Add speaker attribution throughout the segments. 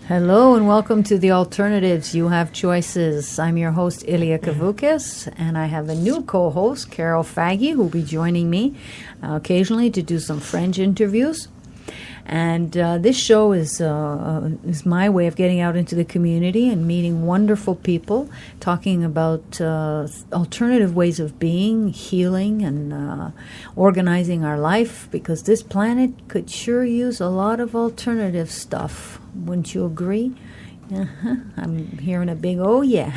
Speaker 1: Hello and welcome to The Alternatives. You have choices. I'm your host, Ilia, and I have a new co-host, Carol Faguy, who will be joining me occasionally to do some French interviews. And this show is my way of getting out into the community and meeting wonderful people, talking about alternative ways of being, healing, and organizing our life, because this planet could sure use a lot of alternative stuff. Wouldn't you agree? I'm hearing a big oh yeah.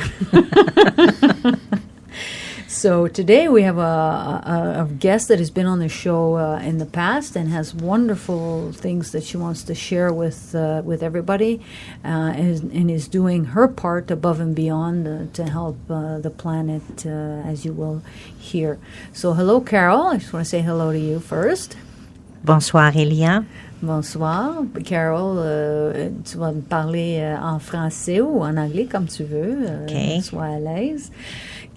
Speaker 1: So today we have a guest that has been on the show in the past and has wonderful things that she wants to share with everybody, and is doing her part above and beyond to help the planet, as you will hear. So hello, Carol. I just want to say hello to you first.
Speaker 2: Bonsoir, Ilia.
Speaker 1: Bonsoir. Carol, tu vas me parler en français ou en anglais, comme tu veux.
Speaker 2: Okay.
Speaker 1: Sois à l'aise.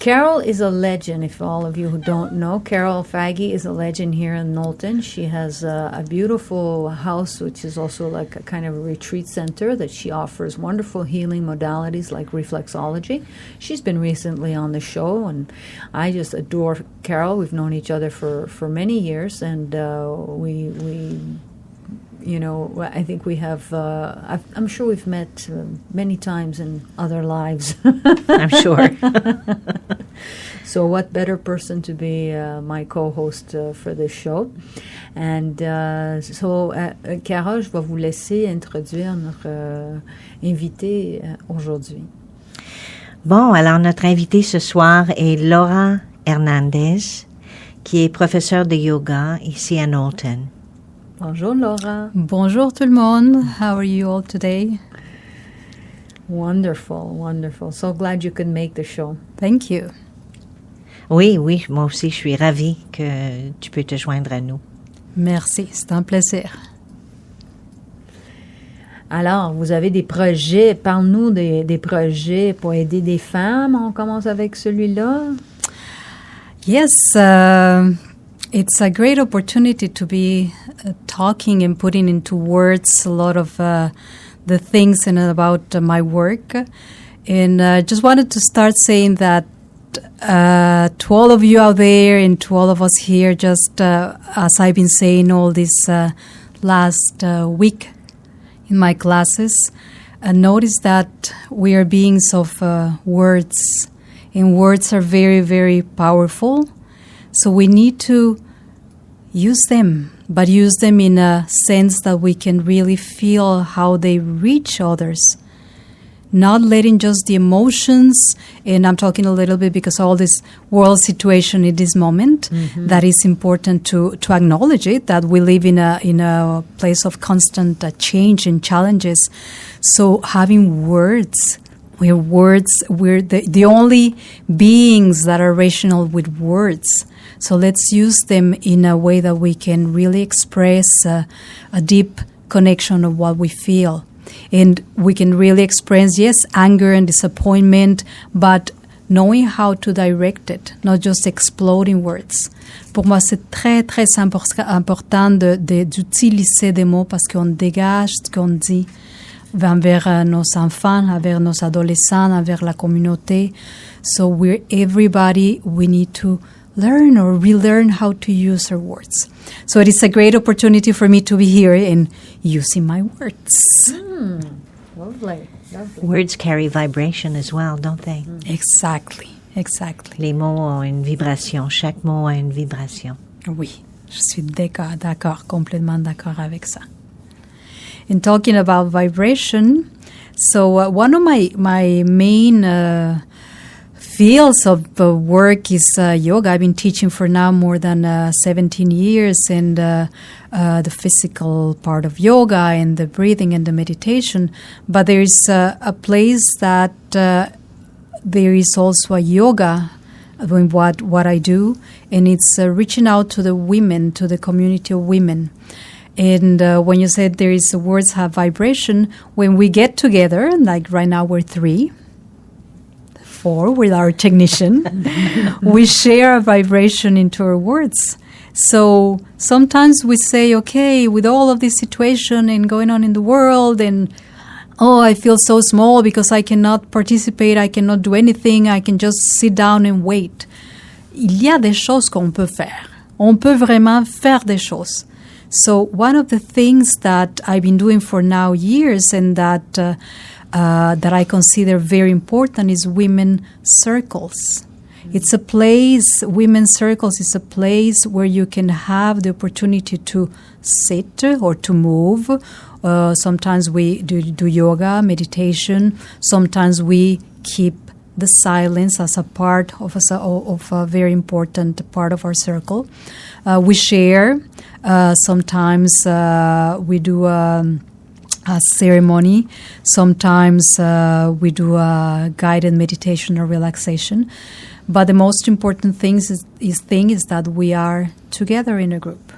Speaker 1: Carol is a legend, if all of you who don't know. Carol Faguy is a legend here in Knowlton. She has a beautiful house, which is also like a kind of a retreat center that she offers wonderful healing modalities like reflexology. She's been recently on the show, and I just adore Carol. We've known each other for many years, and we you know, I think we have, I'm sure we've met many times in other lives.
Speaker 2: I'm sure.
Speaker 1: So what better person to be my co-host for this show. And Carole, je vais vous laisser introduire notre invité aujourd'hui.
Speaker 2: Bon, alors notre invitée ce soir est Laura Hernandez, qui est professeure de yoga ici à Knowlton.
Speaker 1: Bonjour, Laura.
Speaker 3: Bonjour tout le monde. How are you all today?
Speaker 1: Wonderful, wonderful. So glad you could make the show.
Speaker 3: Thank you.
Speaker 2: Oui, moi aussi, je suis ravie que tu peux te joindre à nous.
Speaker 3: Merci, c'est un plaisir.
Speaker 1: Alors, vous avez des projets. Parle-nous des projets pour aider des femmes. On commence avec celui-là.
Speaker 3: Yes, it's a great opportunity to be talking and putting into words a lot of the things and about my work. And just wanted to start saying that to all of you out there and to all of us here, just as I've been saying all this last week in my classes, notice that we are beings of words, and words are very, very powerful. So we need to use them, but use them in a sense that we can really feel how they reach others. Not letting just the emotions, and I'm talking a little bit because all this world situation in this moment, that is important to acknowledge it, that we live in a place of constant change and challenges. So having words, we're the only beings that are rational with words. So let's use them in a way that we can really express a deep connection of what we feel. And we can really express, yes, anger and disappointment, but knowing how to direct it, not just exploding words. Pour moi, c'est très, très important d'utiliser des mots parce qu'on dégage ce qu'on dit envers nos enfants, envers nos adolescents, envers la communauté. So we need to learn or relearn how to use our words. So it is a great opportunity for me to be here and using my words.
Speaker 1: Lovely, lovely.
Speaker 2: Words carry vibration as well, don't they?
Speaker 3: Exactly.
Speaker 2: Les mots ont une vibration. Chaque mot a une vibration.
Speaker 3: Oui, je suis d'accord, complètement d'accord avec ça. In talking about vibration, so one of my main fields of work is yoga. I've been teaching for now more than 17 years, and the physical part of yoga and the breathing and the meditation. But there is a place that there is also a yoga doing what I do, and it's reaching out to the women, to the community of women. And when you said there is words have vibration, when we get together, like right now we're 4 with our technician, we share a vibration into our words. So sometimes we say, okay, with all of this situation and going on in the world and oh, I feel so small because I cannot participate, I cannot do anything, I can just sit down and wait. Il y a des choses qu'on peut faire. On peut vraiment faire des choses. So one of the things that I've been doing for now years and that I consider very important is women circles. It's a place, women's circles is a place where you can have the opportunity to sit or to move. Sometimes we do yoga, meditation. Sometimes we keep the silence as a part of a very important part of our circle. We share. Sometimes we do a ceremony. Sometimes we do a guided meditation or relaxation. But the most important thing is that we are together in a group.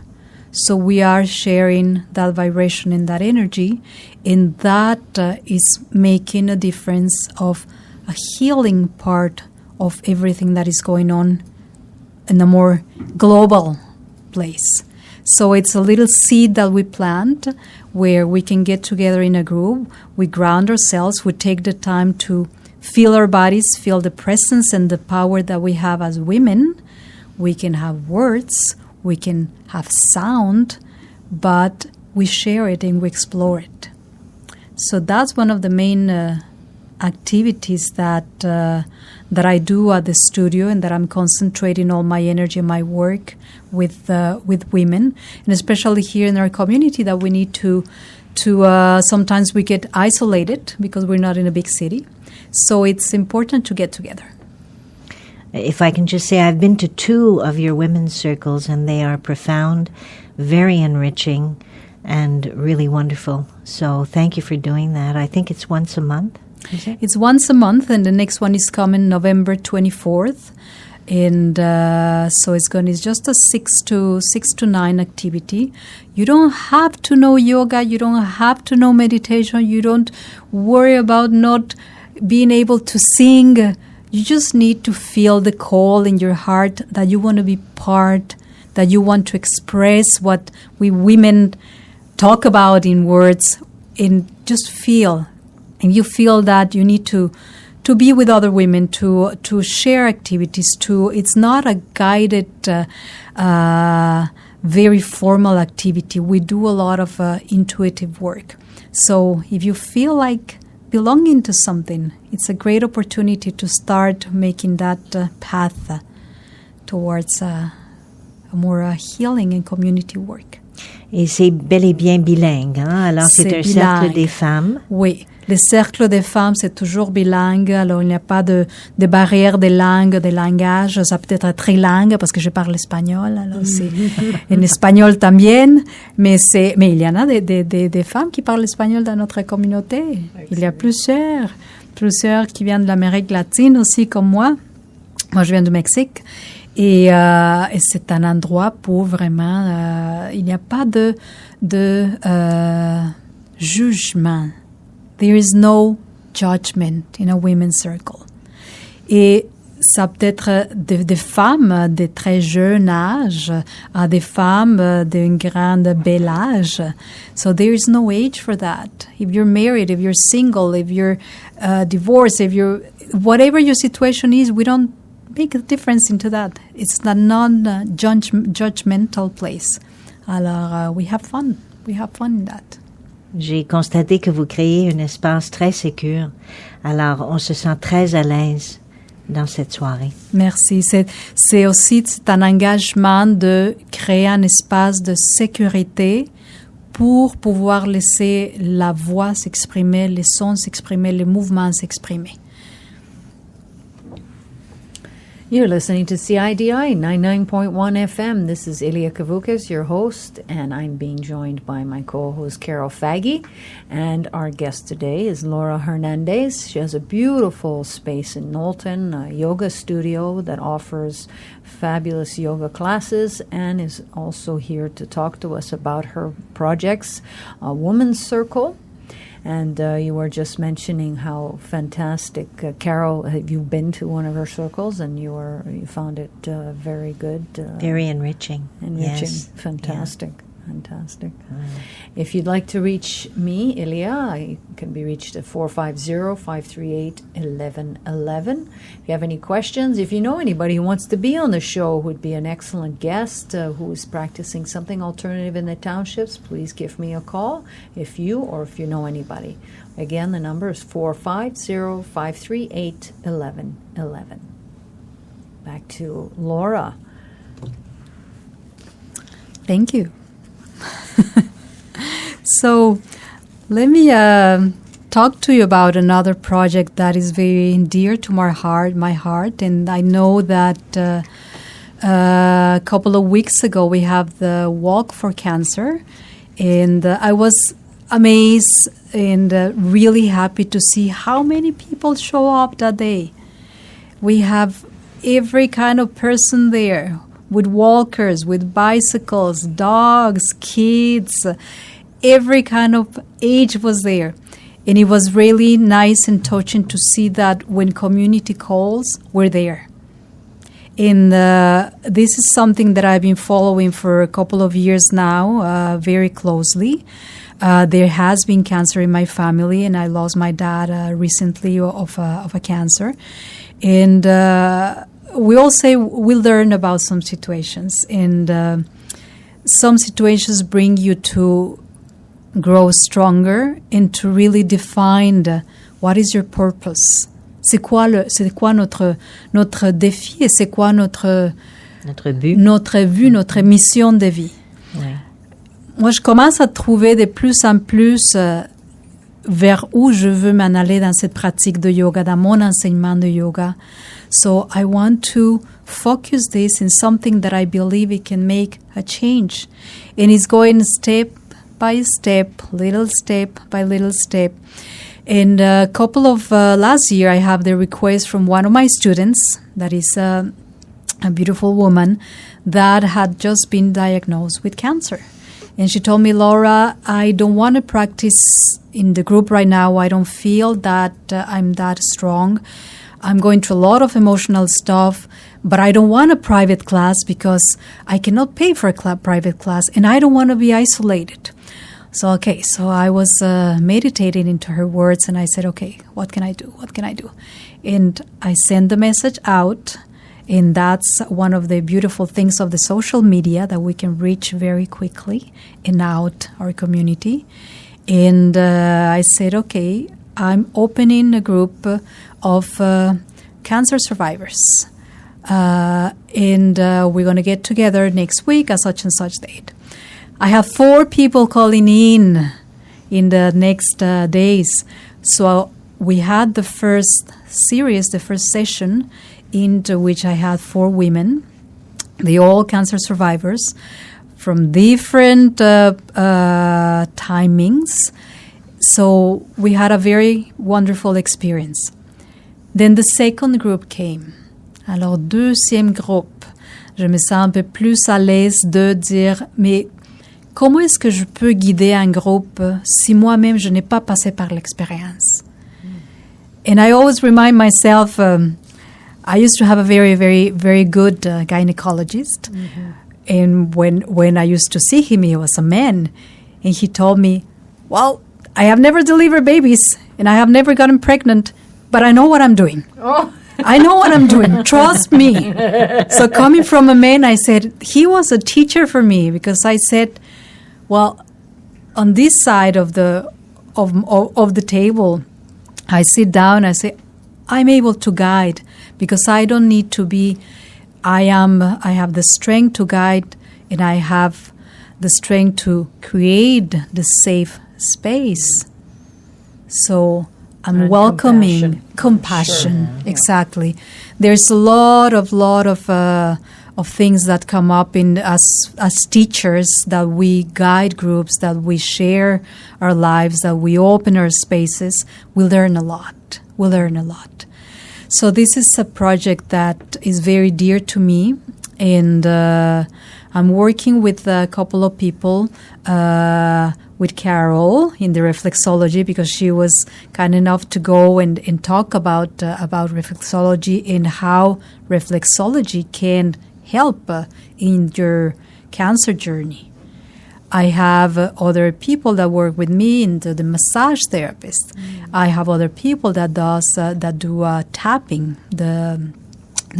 Speaker 3: So we are sharing that vibration and that energy, and that is making a difference of a healing part of everything that is going on in a more global place. So it's a little seed that we plant where we can get together in a group, we ground ourselves, we take the time to feel our bodies, feel the presence and the power that we have as women. We can have words, we can have sound, but we share it and we explore it. So that's one of the main activities that I do at the studio, and that I'm concentrating all my energy and my work with women, and especially here in our community that we need to sometimes we get isolated because we're not in a big city. So it's important to get together.
Speaker 2: If I can just say, I've been to 2 of your women's circles, and they are profound, very enriching, and really wonderful. So thank you for doing that. I think it's once a month, is it?
Speaker 3: It's once a month, and the next one is coming November 24th. And so it's just a 6 to 9 activity. You don't have to know yoga. You don't have to know meditation. You don't worry about not being able to sing. You just need to feel the call in your heart that you want to be part, that you want to express what we women talk about in words, and just feel. And you feel that you need to be with other women, to share activities. It's not a guided, very formal activity. We do a lot of intuitive work. So if you feel like belonging to something, it's a great opportunity to start making that path towards a more healing and community work.
Speaker 2: Et c'est bel et bien bilingue, hein? Alors c'est un cercle des femmes.
Speaker 3: Oui, le cercle des femmes, c'est toujours bilingue. Alors il n'y a pas de barrière de langue, de langage. Ça peut être trilingue parce que je parle espagnol. Alors c'est en espagnol también. Mais il y en a des femmes qui parlent espagnol dans notre communauté. Il y a plusieurs qui viennent de l'Amérique latine aussi, comme moi. Moi, je viens du Mexique. Et c'est un endroit pour vraiment... il n'y a pas de jugement. There is no judgment in a women's circle. Et ça peut être des femmes de très jeune âge à des femmes d'un grand bel âge. So there is no age for that. If you're married, if you're single, if you're divorced, if you're... Whatever your situation is, we don't make a difference into that. It's a non-judgmental place. Alors, we have fun. We have fun in that.
Speaker 2: J'ai constaté que vous créez un espace très sécure. Alors, on se sent très à l'aise dans cette soirée.
Speaker 3: Merci. C'est aussi un engagement de créer un espace de sécurité pour pouvoir laisser la voix s'exprimer, les sons s'exprimer, les mouvements s'exprimer.
Speaker 1: You're listening to CIDI 99.1 FM. This is Ilia Kavoukas, your host, and I'm being joined by my co-host Carol Faguy. And our guest today is Laura Hernandez. She has a beautiful space in Knowlton, a yoga studio that offers fabulous yoga classes, and is also here to talk to us about her projects, a Woman's Circle. And you were just mentioning how fantastic, Carol. Have you been to one of her circles, and you found it very good,
Speaker 2: very enriching.
Speaker 1: Yes. Fantastic. Yeah. Fantastic. If you'd like to reach me, Ilia, I can be reached at 450-538-1111. If you have any questions, if you know anybody who wants to be on the show, who'd be an excellent guest, who is practicing something alternative in the townships, please give me a call if you know anybody. Again, the number is 450-538-1111. Back to Laura.
Speaker 3: Thank you. So let me talk to you about another project that is very dear to my heart, and I know that a couple of weeks ago we have the Walk for Cancer, and I was amazed and really happy to see how many people show up that day. We have every kind of person there, with walkers, with bicycles, dogs, kids, every kind of age was there. And it was really nice and touching to see that when community calls, we're there. And this is something that I've been following for a couple of years now, very closely. There has been cancer in my family, and I lost my dad recently of a cancer. And we all say we learn about some situations, and some situations bring you to grow stronger and to really define what is your purpose. C'est quoi notre défi et c'est quoi notre but, notre mission de vie.
Speaker 2: Ouais.
Speaker 3: Moi, je commence à trouver de plus en plus vers où je veux m'en aller dans cette pratique de yoga, dans mon enseignement de yoga. So I want to focus this in something that I believe it can make a change. And it's going step by step, little step by little step. And a couple of last year, I have the request from one of my students, that is a beautiful woman, that had just been diagnosed with cancer. And she told me, Laura, I don't want to practice in the group right now. I don't feel that I'm that strong. I'm going through a lot of emotional stuff, but I don't want a private class because I cannot pay for a private class, and I don't want to be isolated. So I was meditating into her words, and I said, okay, what can I do? What can I do? And I sent the message out, and that's one of the beautiful things of the social media, that we can reach very quickly and out our community. And I said, okay, I'm opening a group of cancer survivors. And we're going to get together next week at such and such date. I have 4 people calling in the next days. So we had the first series, the first session, into which I had 4 women, they all cancer survivors, from different timings. So we had a very wonderful experience. Then the second group came. Alors, deuxième groupe, je me sens un peu plus à l'aise de dire, mais comment est-ce que je peux guider un groupe si moi-même je n'ai pas passé par l'expérience? And I always remind myself, I used to have a very, very, very good gynecologist. Mm-hmm. And when I used to see him, he was a man. And he told me, well, I have never delivered babies and I have never gotten pregnant, but I know what I'm doing. Oh. I know what I'm doing. Trust me. So coming from a man, I said, he was a teacher for me, because I said, well, on this side of the table, I sit down, I say, I'm able to guide, because I don't need to be, I have the strength to guide, and I have the strength to create the safe space. So I'm welcoming compassion. Sure. Exactly. There's a lot of things that come up in as teachers, that we guide groups, that we share our lives, that we open our spaces. We learn a lot. So this is a project that is very dear to me, and I'm working with a couple of people, with Carol in the reflexology, because she was kind enough to go and talk about reflexology and how reflexology can help in your cancer journey. I have other people that work with me, into the massage therapist. I have other people that do tapping, the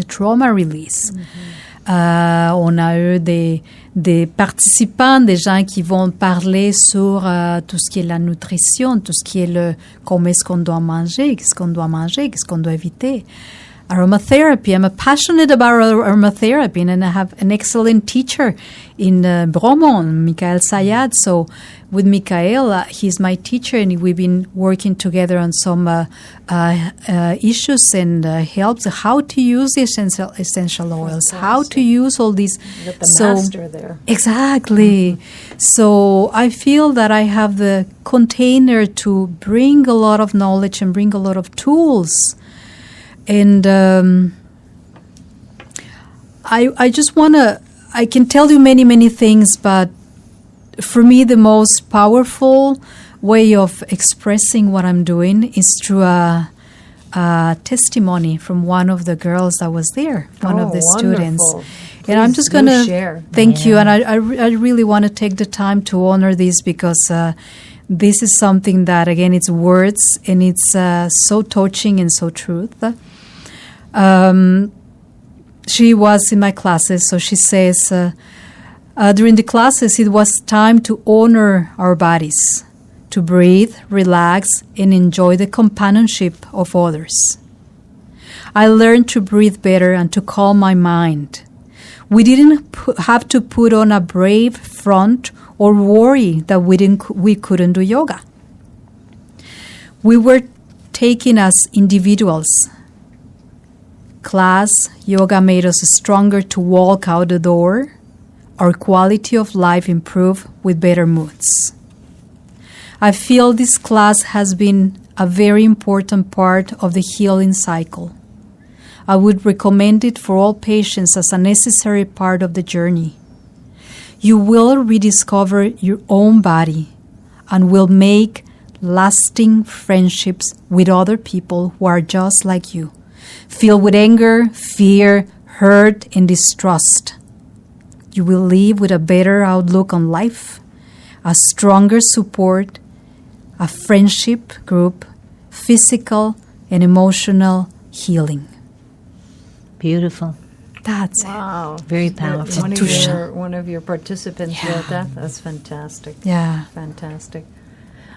Speaker 3: trauma release. On a eu des participants, des gens qui vont parler sur tout ce qui est la nutrition, tout ce qui est comment est-ce qu'on doit manger, qu'est-ce qu'on doit manger, qu'est-ce qu'on doit éviter. Aromatherapy. I'm passionate about aromatherapy, and I have an excellent teacher in Bromont, Michael Sayad. So with Michael, he's my teacher, and we've been working together on some issues and helps how to use the essential oils, how to use all these.
Speaker 1: You got the master there.
Speaker 3: Exactly. So I feel that I have the container to bring a lot of knowledge and bring a lot of tools. And I just want to, I can tell you many, many things, but for me, the most powerful way of expressing what I'm doing is through a testimony from one of the girls that was there, one of the students.
Speaker 1: Please,
Speaker 3: and I'm just going to
Speaker 1: share.
Speaker 3: Thank you. And I really want to take the time to honor this, because this is something that, again, it's words, and it's so touching and so truth. She was in my classes, so she says, during the classes, it was time to honor our bodies, to breathe, relax, and enjoy the companionship of others. I learned to breathe better and to calm my mind. We didn't have to put on a brave front or worry that we couldn't do yoga. We were taken as individuals. Class yoga made us stronger to walk out the door. Our quality of life improved with better moods. I feel this class has been a very important part of the healing cycle. I would recommend it for all patients as a necessary part of the journey. You will rediscover your own body and will make lasting friendships with other people who are just like you, filled with anger, fear, hurt, and distrust. You will live with a better outlook on life, a stronger support, a friendship group, physical and emotional healing.
Speaker 2: Beautiful.
Speaker 3: That's
Speaker 1: Wow.
Speaker 2: Very powerful.
Speaker 1: One of your participants wrote that. That's fantastic.
Speaker 3: Yeah.
Speaker 1: Fantastic.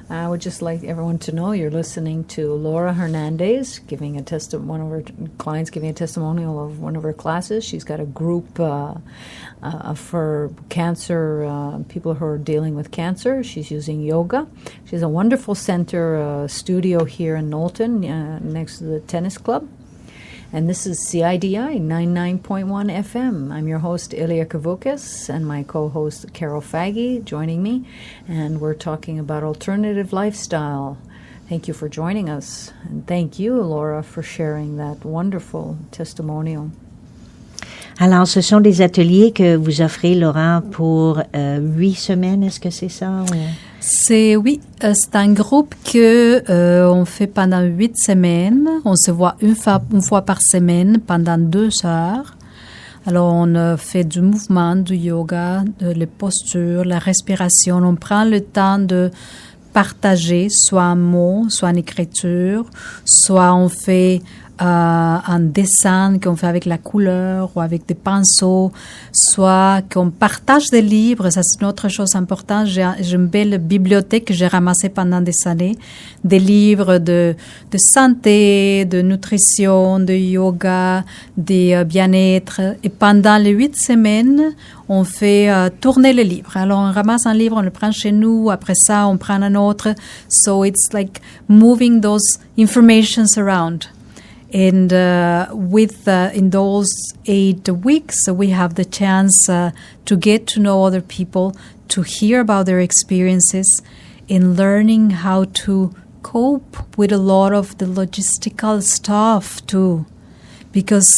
Speaker 1: I would just like everyone to know you're listening to Laura Hernandez giving one of her clients giving a testimonial of one of her classes. She's got a group for cancer, people who are dealing with cancer. She's using yoga. She has a wonderful center studio here in Knowlton next to the tennis club. And this is CIDI 99.1 FM. I'm your host, Ilia Kavoukas, and my co-host, Carol Faguy, joining me. And we're talking about alternative lifestyle. Thank you for joining us. And thank you, Laura, for sharing that wonderful testimonial.
Speaker 2: Alors, ce sont des ateliers que vous offrez, Laura, pour 8 semaines, est-ce que c'est ça? Ou?
Speaker 3: C'est un groupe que on fait pendant 8 semaines. On se voit une fois par semaine pendant 2 heures. Alors, on fait du mouvement, du yoga, les postures, la respiration. On prend le temps de partager, soit en mots, soit en écriture, soit on fait un dessin qu'on fait avec la couleur ou avec des pinceaux, soit qu'on partage des livres. Ça, c'est une autre chose importante. J'ai une belle bibliothèque que j'ai ramassée pendant des années, des livres de santé, de nutrition, de yoga, de bien-être. Et pendant les 8 semaines, on fait tourner les livres. Alors, on ramasse un livre, on le prend chez nous. Après ça, on prend un autre. So it's like moving those informations around. And in those 8 weeks, we have the chance to get to know other people, to hear about their experiences, and learning how to cope with a lot of the logistical stuff too. Because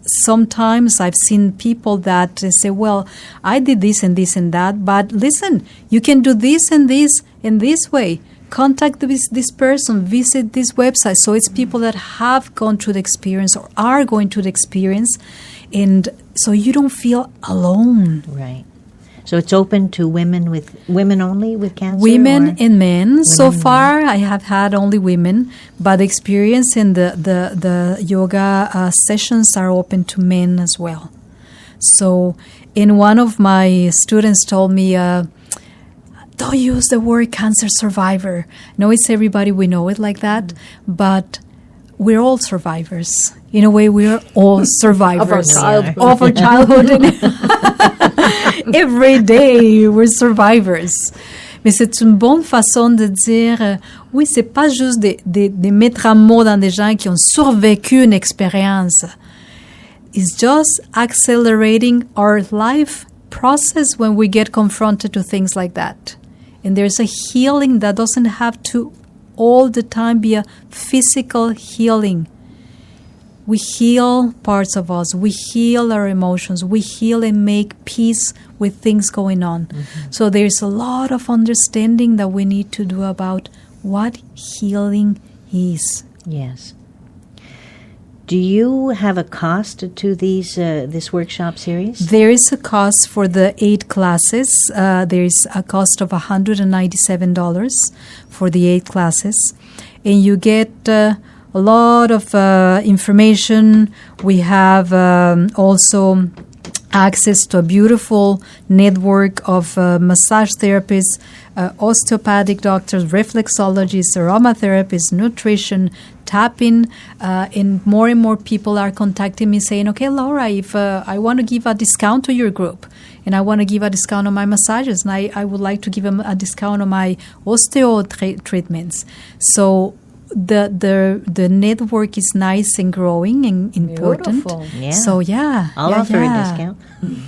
Speaker 3: sometimes I've seen people that say, well, I did this and this and that, but listen, you can do this and this in this way. Contact this person, visit this website. So it's people that have gone through the experience or are going through the experience, and so you don't feel alone.
Speaker 2: Right. So it's open to women only with cancer?
Speaker 3: Women
Speaker 2: or?
Speaker 3: and men. So
Speaker 2: and
Speaker 3: far, I have had only women, but the experience in the yoga sessions are open to men as well. So, in one of my students told me, don't use the word cancer survivor. No, it's everybody, we know it like that, but we're all survivors. In a way, we're all survivors of our childhood. Every day, we're survivors. Mais c'est une bonne façon de dire, oui, c'est pas juste de mettre un mot dans des gens qui ont survécu une expérience. It's just accelerating our life process when we get confronted to things like that. And there's a healing that doesn't have to all the time be a physical healing. We heal parts of us. We heal our emotions. We heal and make peace with things going on. Mm-hmm. So there's a lot of understanding that we need to do about what healing is.
Speaker 2: Yes. Do you have a cost to these this workshop series?
Speaker 3: There is a cost for the 8 classes. There is a cost of $197 for the 8 classes. And you get a lot of information. We have also access to a beautiful network of massage therapists, osteopathic doctors, reflexologists, aromatherapists, nutrition, tapping, and more people are contacting me saying, okay, Laura, if I want to give a discount to your group and I want to give a discount on my massages and I would like to give them a discount on my osteo treatments. So the network is nice and growing and important.
Speaker 1: Beautiful.
Speaker 2: Yeah.
Speaker 3: So
Speaker 2: I'll offer a discount.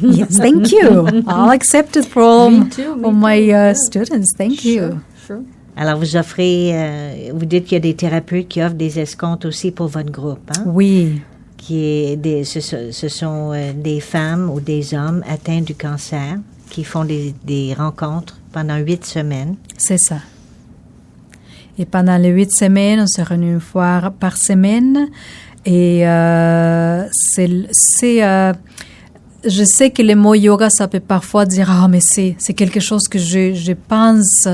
Speaker 3: Yes, thank you. I'll accept it from my
Speaker 1: too.
Speaker 3: students. Thank you.
Speaker 1: Sure.
Speaker 2: Alors, vous offrez, vous dites qu'il y a des thérapeutes qui offrent des escomptes aussi pour votre groupe, hein?
Speaker 3: Oui.
Speaker 2: Ce sont des femmes ou des hommes atteints du cancer qui font des rencontres pendant 8 semaines.
Speaker 3: C'est ça. Et pendant les 8 semaines, on se réunit une fois par semaine. Et je sais que le mot yoga, ça peut parfois dire « Ah, mais c'est quelque chose que je pense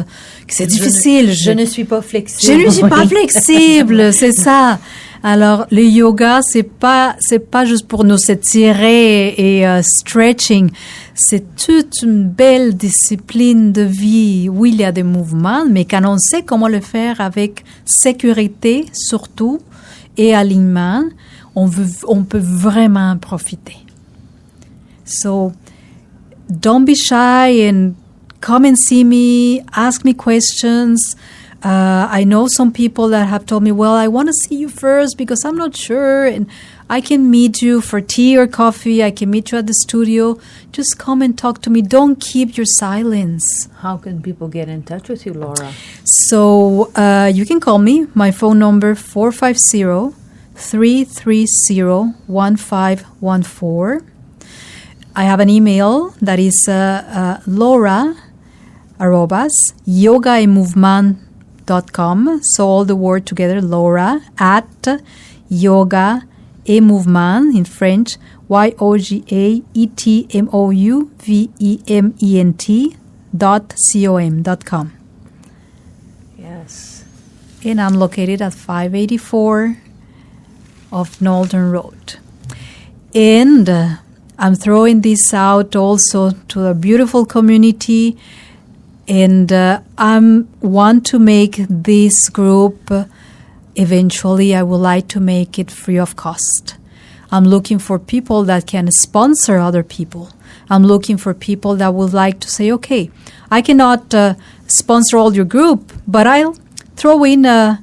Speaker 3: que c'est difficile.
Speaker 1: Je ne suis pas flexible.
Speaker 3: Je ne suis pas flexible, c'est ça. » Alors, le yoga, c'est pas juste pour nous s'étirer et stretching. C'est toute une belle discipline de vie où il y a des mouvements, mais quand on sait comment le faire avec sécurité, surtout, et alignement, on peut vraiment profiter. So, don't be shy and come and see me, ask me questions. I know some people that have told me, well, I want to see you first because I'm not sure. And I can meet you for tea or coffee. I can meet you at the studio. Just come and talk to me. Don't keep your silence.
Speaker 1: How can people get in touch with you, Laura?
Speaker 3: So you can call me. My phone number, 450-330-1514. I have an email that is Laura@yogaemouvement.com. So all the word together, Laura @yogaemouvement in French, YOGAETMOUVEMENT.com.
Speaker 1: Yes.
Speaker 3: And I'm located at 584 of Northern Road. And I'm throwing this out also to the beautiful community. And I want to make this group, eventually I would like to make it free of cost. I'm looking for people that can sponsor other people. I'm looking for people that would like to say, okay, I cannot sponsor all your group, but I'll throw in a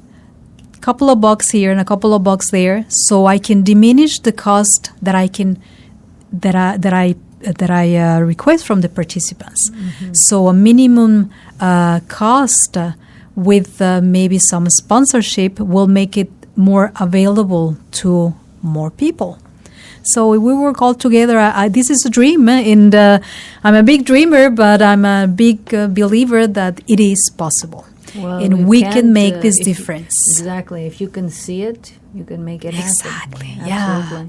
Speaker 3: couple of bucks here and a couple of bucks there so I can diminish the cost that I request from the participants. Mm-hmm. So a minimum cost with maybe some sponsorship will make it more available to more people. So we work all together. This is a dream, and I'm a big dreamer, but I'm a big believer that it is possible.
Speaker 1: Well,
Speaker 3: and we can make this difference.
Speaker 1: Exactly. If you can see it, you can make it happen.
Speaker 3: Exactly.
Speaker 1: Absolutely.
Speaker 3: Yeah.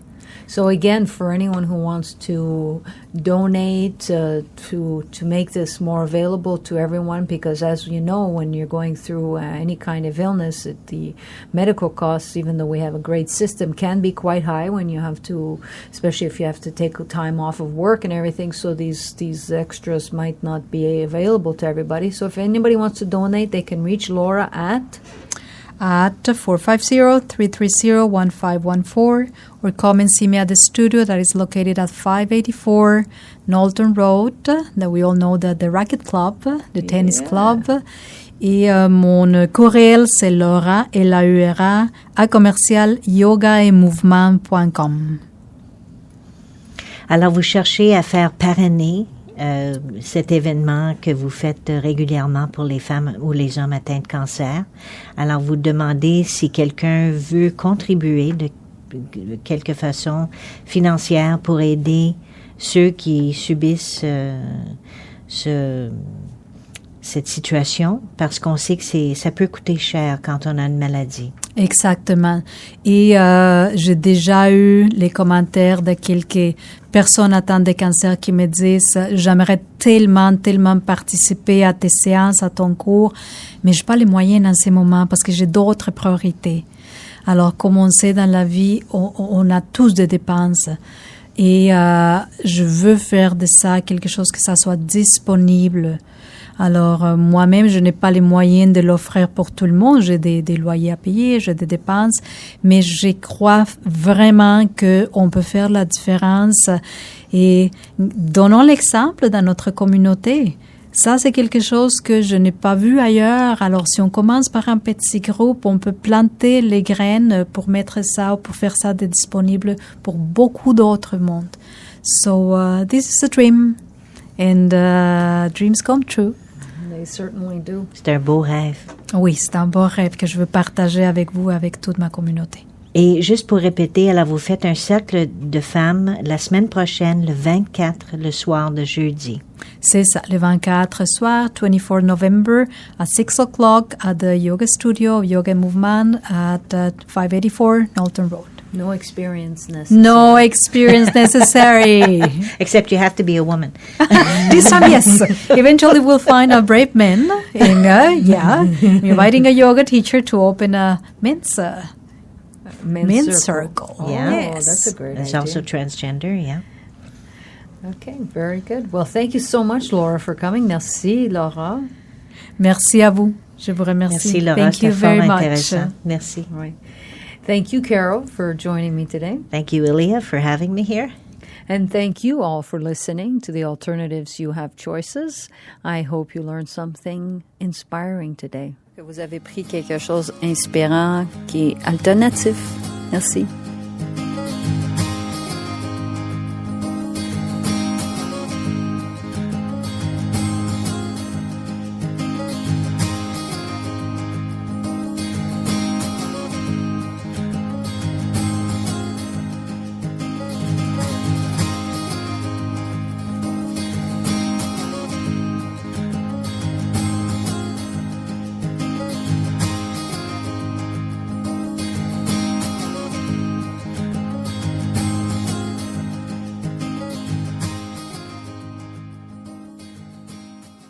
Speaker 1: So again, for anyone who wants to donate to make this more available to everyone, because as you know, when you're going through any kind of illness, the medical costs, even though we have a great system, can be quite high when you have to, especially if you have to take time off of work and everything. So these extras might not be available to everybody. So if anybody wants to donate, they can reach Laura at
Speaker 3: 450-330-1514, or come and see me at the studio that is located at 584 Knowlton Road, that we all know that the Racket Club, the tennis club. Et mon courriel, c'est Laura, Laura, @yogaetmouvement.com.
Speaker 2: Alors, vous cherchez à faire parrainer cet événement que vous faites régulièrement pour les femmes ou les hommes atteints de cancer. Alors, vous demandez si quelqu'un veut contribuer de quelque façon financière pour aider ceux qui subissent cette situation, parce qu'on sait que ça peut coûter cher quand on a une maladie.
Speaker 3: Exactement. Et j'ai déjà eu les commentaires de quelques personnes atteintes de cancer qui me disent « J'aimerais tellement participer à tes séances, à ton cours, mais je n'ai pas les moyens en ce moment parce que j'ai d'autres priorités. » Alors, comme on sait dans la vie, on a tous des dépenses. Et je veux faire de ça quelque chose que ça soit disponible. Alors, moi-même, je n'ai pas les moyens de l'offrir pour tout le monde. J'ai des loyers à payer, j'ai des dépenses, mais je crois vraiment qu'on peut faire la différence. Et donnons l'exemple dans notre communauté. Ça, c'est quelque chose que je n'ai pas vu ailleurs. Alors, si on commence par un petit groupe, on peut planter les graines pour mettre ça, pour faire ça disponible pour beaucoup d'autres mondes. So, this is a dream. And dreams come true.
Speaker 1: They certainly do.
Speaker 2: C'est un beau rêve.
Speaker 3: Oui, c'est un beau rêve que je veux partager avec vous, avec toute ma communauté.
Speaker 2: Et juste pour répéter, alors vous faites un cercle de femmes la semaine prochaine, le 24, le soir de jeudi.
Speaker 3: C'est ça, le 24 soir, 24 November, at 6 o'clock at the yoga studio of Yoga Movement at 584 Knowlton Road.
Speaker 1: No experience necessary.
Speaker 3: No experience necessary.
Speaker 2: Except you have to be a woman.
Speaker 3: This time, yes. Eventually, we'll find a brave man. And, inviting a yoga teacher to open a men's circle.
Speaker 2: Yeah.
Speaker 1: Yes. That's a great
Speaker 2: It's
Speaker 1: idea.
Speaker 2: also transgender, yeah.
Speaker 1: Okay, very good. Well, thank you so much, Laura, for coming. Merci, Laura.
Speaker 3: Merci à vous. Je vous remercie.
Speaker 2: Merci, Laura.
Speaker 3: Thank you
Speaker 2: C'était fort
Speaker 3: very much.
Speaker 2: intéressant. Merci.
Speaker 1: All right. Thank you, Carol, for joining me today.
Speaker 2: Thank you, Ilia, for having me here.
Speaker 1: And thank you all for listening to the Alternatives You Have Choices. I hope you learned something inspiring today. Que vous avez pris quelque chose inspirant qui est alternatif. Merci.